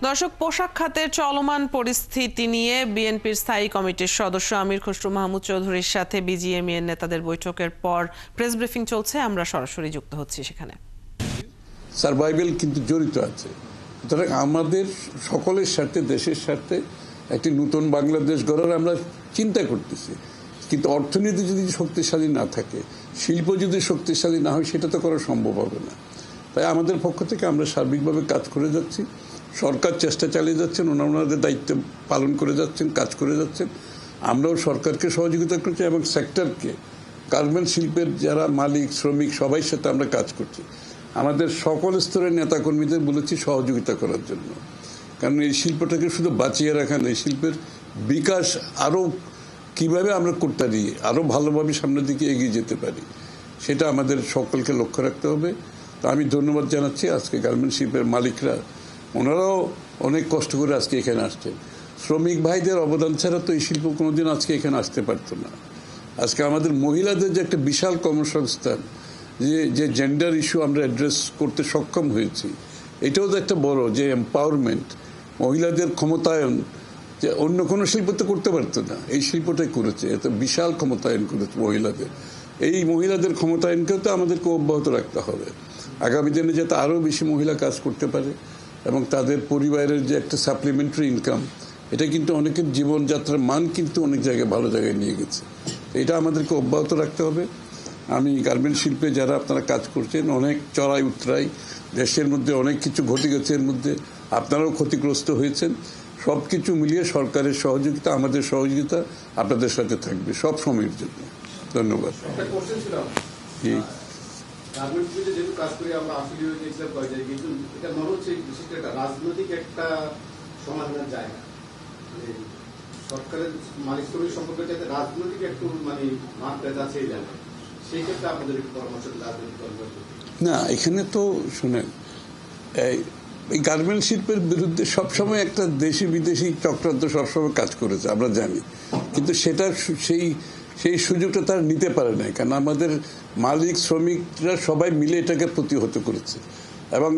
দর্শক, পোশাক খাতের চলমান পরিস্থিতি নিয়ে বিএনপির স্থায়ী কমিটির সদস্য আমির খসরু মাহমুদ চৌধুরীর সাথে বিজিএমইএর নেতাদের বৈঠকের পর প্রেস ব্রিফিং চলছে। আমরা সরাসরি যুক্ত হচ্ছি সেখানে। সার্ভাইভাল কিন্তু জড়িত আছে। সুতরাং আমাদের সকলের স্বার্থে, দেশের স্বার্থে একটি নতুন বাংলাদেশ গড়ার আমরা চিন্তা করতেছি, কিন্তু অর্থনীতি যদি শক্তিশালী না থাকে, শিল্প যদি শক্তিশালী না হয়, সেটা তো করা সম্ভব হবে না। তাই আমাদের পক্ষ থেকে আমরা সার্বিকভাবে কাজ করে যাচ্ছি। সরকার চেষ্টা চালিয়ে যাচ্ছেন, ওনাদের দায়িত্ব পালন করে যাচ্ছেন, কাজ করে যাচ্ছেন। আমরাও সরকারকে সহযোগিতা করছি এবং সেক্টরকে, গার্মেন্টস শিল্পের যারা মালিক, শ্রমিক, সবাই সাথে আমরা কাজ করছি। আমাদের সকল স্তরের নেতাকর্মীদের বলেছি সহযোগিতা করার জন্য, কারণ এই শিল্পটাকে শুধু বাঁচিয়ে রাখা নেই, শিল্পের বিকাশ আরও কীভাবে আমরা করতে পারি, আরও ভালোভাবে সামনের দিকে এগিয়ে যেতে পারি, সেটা আমাদের সকলকে লক্ষ্য রাখতে হবে। তো আমি ধন্যবাদ জানাচ্ছি আজকে গার্মেন্টস শিল্পের মালিকরা, ওনারাও অনেক কষ্ট করে আজকে এখানে আসছেন। শ্রমিক ভাইদের অবদান ছাড়া তো এই শিল্প কোনোদিন আজকে এখানে আসতে পারতো না। আজকে আমাদের মহিলাদের যে একটা বিশাল কর্মসংস্থান, যে জেন্ডার ইস্যু আমরা অ্যাড্রেস করতে সক্ষম হয়েছি, এটাও তো একটা বড় যে এম্পাওয়ারমেন্ট, মহিলাদের ক্ষমতায়ন, যে অন্য কোনো শিল্প তো করতে পারতো না, এই শিল্পটাই করেছে। এত বিশাল ক্ষমতায়ন করেছে মহিলাদের। এই মহিলাদের ক্ষমতায়নকেও তো আমাদেরকে অব্যাহত রাখতে হবে, আগামী দিনে যাতে আরও বেশি মহিলা কাজ করতে পারে এবং তাদের পরিবারের যে একটা সাপ্লিমেন্টারি ইনকাম, এটা কিন্তু অনেকের জীবনযাত্রার মান কিন্তু অনেক জায়গায় ভালো জায়গায় নিয়ে গেছে। এটা আমাদেরকে অব্যাহত রাখতে হবে। আমি গার্মেন্টস শিল্পে যারা আপনারা কাজ করছেন, অনেক চড়াই উতরাই, দেশের মধ্যে অনেক কিছু ঘটে গেছে, এর মধ্যে আপনারাও ক্ষতিগ্রস্ত হয়েছেন। সব কিছু মিলিয়ে সরকারের সহযোগিতা, আমাদের সহযোগিতা আপনাদের সাথে থাকবে সব সময়ের জন্য। ধন্যবাদ। রাজনৈতিক একটা সমাধানের জায়গা, সরকারের মালিক শ্রমিক সম্পর্কে যাতে রাজনৈতিক একটু মাত্রা আছে এই জায়গায়, সেই ক্ষেত্রে আপনাদের একটু পরামর্শ না। এখানে তো শুনেন, এই গার্মেন্টস শিল্পের বিরুদ্ধে সবসময় একটা দেশি বিদেশি চক্রান্ত সবসময় কাজ করেছে, আমরা জানি, কিন্তু সেটা সেই সুযোগটা তারা নিতে পারে নাই, কারণ আমাদের মালিক শ্রমিকরা সবাই মিলে এটাকে প্রতিহত করেছে এবং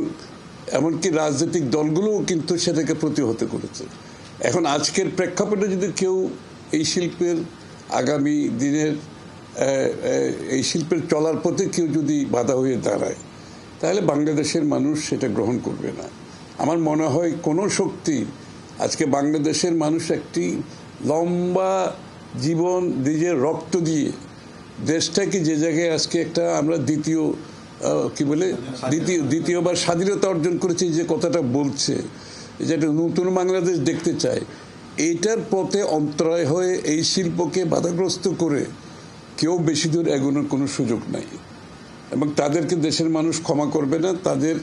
এমনকি রাজনৈতিক দলগুলোও কিন্তু সেটাকে প্রতিহত করেছে। এখন আজকের প্রেক্ষাপটে যদি কেউ এই শিল্পের আগামী দিনের এই শিল্পের চলার পথে কেউ যদি বাধা হয়ে দাঁড়ায়, তাহলে বাংলাদেশের মানুষ সেটা গ্রহণ করবে না। আমার মনে হয় কোনো শক্তি আজকে বাংলাদেশের মানুষ একটি লম্বা জীবন নিজের রক্ত দিয়ে দেশটাকে যে জায়গায় আজকে একটা আমরা দ্বিতীয়বার স্বাধীনতা অর্জন করেছি, যে কথাটা বলছে যে একটা নতুন বাংলাদেশ দেখতে চায়, এইটার পথে অন্তরায় হয়ে এই শিল্পকে বাধাগ্রস্ত করে কেউ বেশি দূর এগোনোর কোনো সুযোগ নাই এবং তাদেরকে দেশের মানুষ ক্ষমা করবে না। তাদের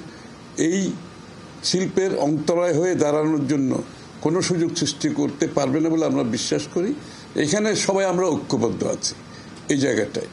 এই শিল্পের অন্তরায় হয়ে দাঁড়ানোর জন্য কোনো সুযোগ সৃষ্টি করতে পারবে না বলে আমরা বিশ্বাস করি। এখানে সবাই আমরা ঐক্যবদ্ধ আছি এই জায়গাটায়।